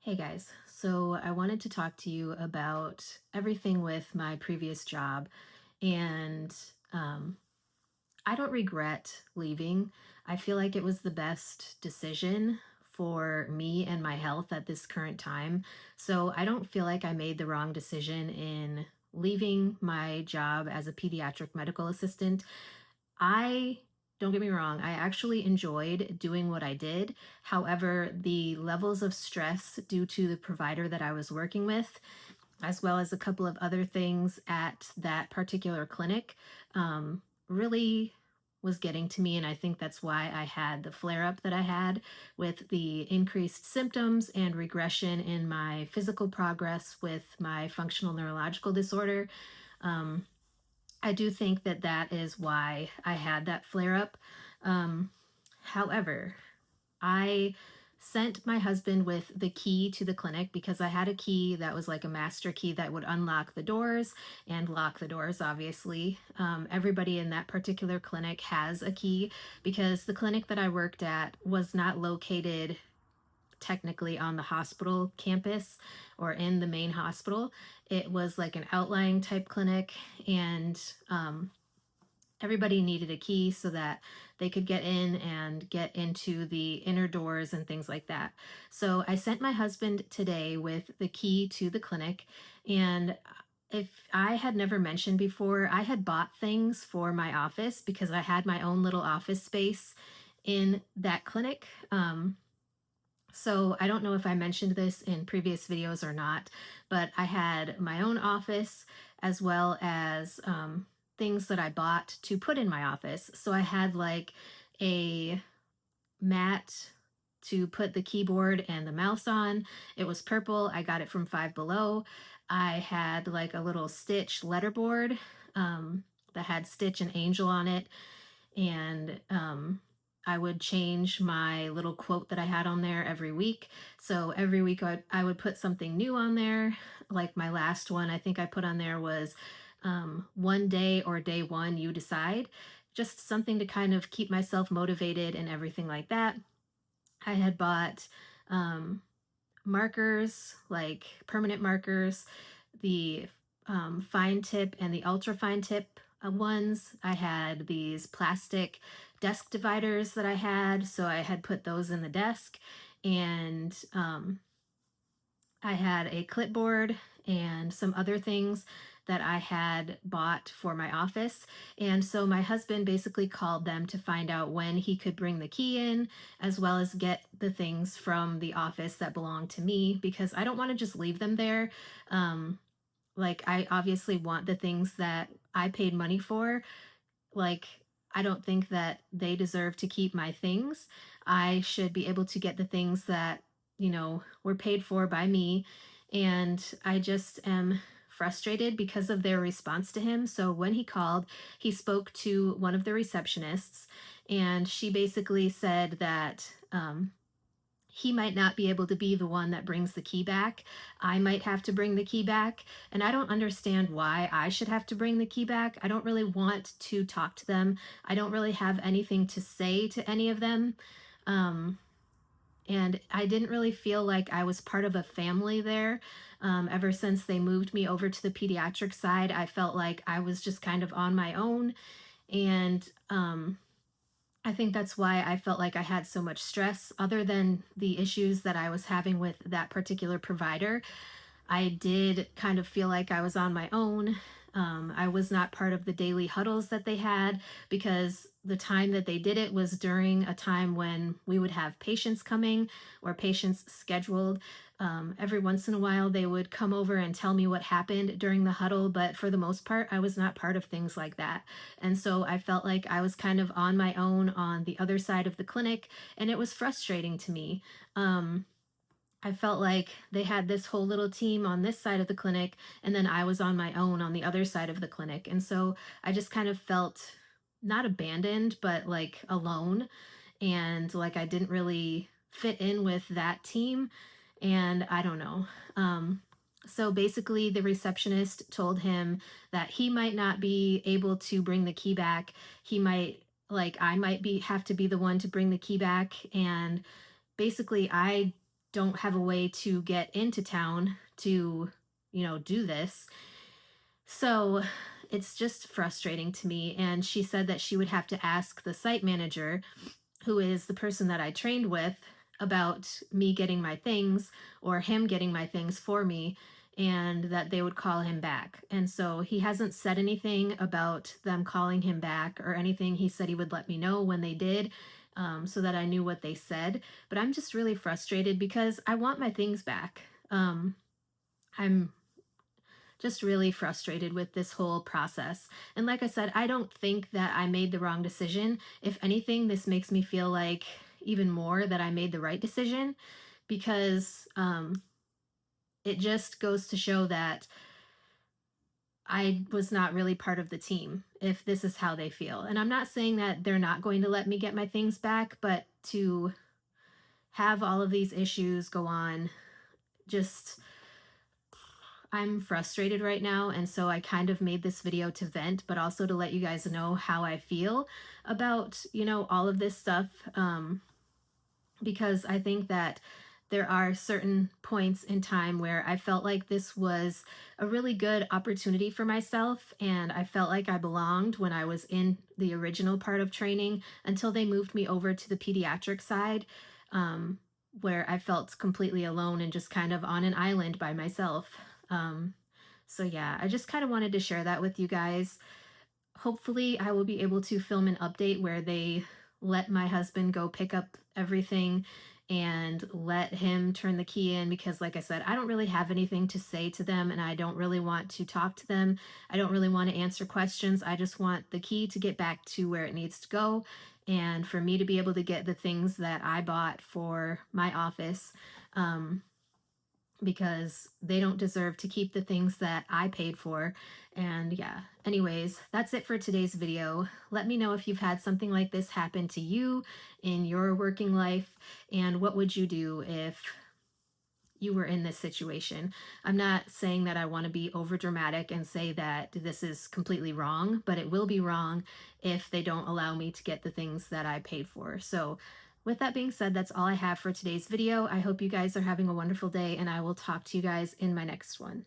Hey guys, so I wanted to talk to you about everything with my previous job, and um, I don't regret leaving. I feel like it was the best decision for me and my health at this current time. So I don't feel like I made the wrong decision in leaving my job as a pediatric medical assistant. I Don't get me wrong, I actually enjoyed doing what I did. However, the levels of stress due to the provider that I was working with, as well as a couple of other things at that particular clinic, really was getting to me. And I think that's why I had the flare up that I had with the increased symptoms and regression in my physical progress with my functional neurological disorder. Um, I do think that that is why I had that flare up. Um, However, I sent my husband with the key to the clinic because I had a key that was like a master key that would unlock the doors and lock the doors, obviously. Everybody in that particular clinic has a key because the clinic that I worked at was not located technically on the hospital campus or in the main hospital. It was like an outlying type clinic, and everybody needed a key so that they could get in and get into the inner doors and things like that. So I sent my husband today with the key to the clinic. And if I had never mentioned before, I had bought things for my office because I had my own little office space in that clinic. So I don't know if I mentioned this in previous videos or not, but I had my own office as well as things that I bought to put in my office. So I had like a mat to put the keyboard and the mouse on. It was purple. I got it from Five Below. I had like a little Stitch letterboard that had Stitch and Angel on it, and I would change my little quote that I had on there every week. So every week I would put something new on there. Like my last one, I think I put on there was one day or day one, you decide. Just something to kind of keep myself motivated and everything like that. I had bought um, markers, like permanent markers, the fine tip and the ultra fine tip ones. I had these plastic desk dividers that I had, so I had put those in the desk. And I had a clipboard and some other things that I had bought for my office. And so my husband basically called them to find out when he could bring the key in, as well as get the things from the office that belong to me, because I don't want to just leave them there. Like, I obviously want the things that I paid money for. Like, I don't think that they deserve to keep my things. I should be able to get the things that, were paid for by me. And I just am frustrated because of their response to him. So when he called, he spoke to one of the receptionists, and she basically said that he might not be able to be the one that brings the key back. I might have to bring the key back. And I don't understand why I should have to bring the key back. I don't really want to talk to them. I don't really have anything to say to any of them. Um, and I didn't really feel like I was part of a family there. Ever since they moved me over to the pediatric side, I felt like I was just kind of on my own. And I think that's why I felt like I had so much stress. Other than the issues that I was having with that particular provider, I did kind of feel like I was on my own. I was not part of the daily huddles that they had because the time that they did it was during a time when we would have patients coming or patients scheduled. Every once in a while, they would come over and tell me what happened during the huddle, but for the most part, I was not part of things like that. And so I felt like I was kind of on my own on the other side of the clinic, and it was frustrating to me. I felt like they had this whole little team on this side of the clinic, and then I was on my own on the other side of the clinic. And so I just kind of felt not abandoned, but like alone. And like I didn't really fit in with that team. And I don't know. So basically, the receptionist told him that he might not be able to bring the key back. He might, like, I might have to be the one to bring the key back. And basically, I don't have a way to get into town to, do this. So it's just frustrating to me. And she said that she would have to ask the site manager, who is the person that I trained with, about me getting my things or him getting my things for me, and that they would call him back. And so he hasn't said anything about them calling him back or anything. He said he would let me know when they did, so that I knew what they said. But I'm just really frustrated because I want my things back. I'm just really frustrated with this whole process. And like I said, I don't think that I made the wrong decision. If anything, this makes me feel like even more that I made the right decision, because it just goes to show that I was not really part of the team if this is how they feel. And I'm not saying that they're not going to let me get my things back, but to have all of these issues go on, just I'm frustrated right now. And so I kind of made this video to vent, but also to let you guys know how I feel about, all of this stuff. Because I think that there are certain points in time where I felt like this was a really good opportunity for myself. And I felt like I belonged when I was in the original part of training until they moved me over to the pediatric side, um, where I felt completely alone and just kind of on an island by myself. Um, so yeah, I just kind of wanted to share that with you guys. Hopefully, I will be able to film an update where they let my husband go pick up everything and let him turn the key in, because like I said, I don't really have anything to say to them and I don't really want to talk to them. I don't really want to answer questions. I just want the key to get back to where it needs to go and for me to be able to get the things that I bought for my office. Because they don't deserve to keep the things that I paid for. And yeah, anyways, that's it for today's video. Let me know if you've had something like this happen to you in your working life, and what would you do if you were in this situation. I'm not saying that I want to be over dramatic and say that this is completely wrong, but it will be wrong if they don't allow me to get the things that I paid for. So with that being said, that's all I have for today's video. I hope you guys are having a wonderful day, and I will talk to you guys in my next one.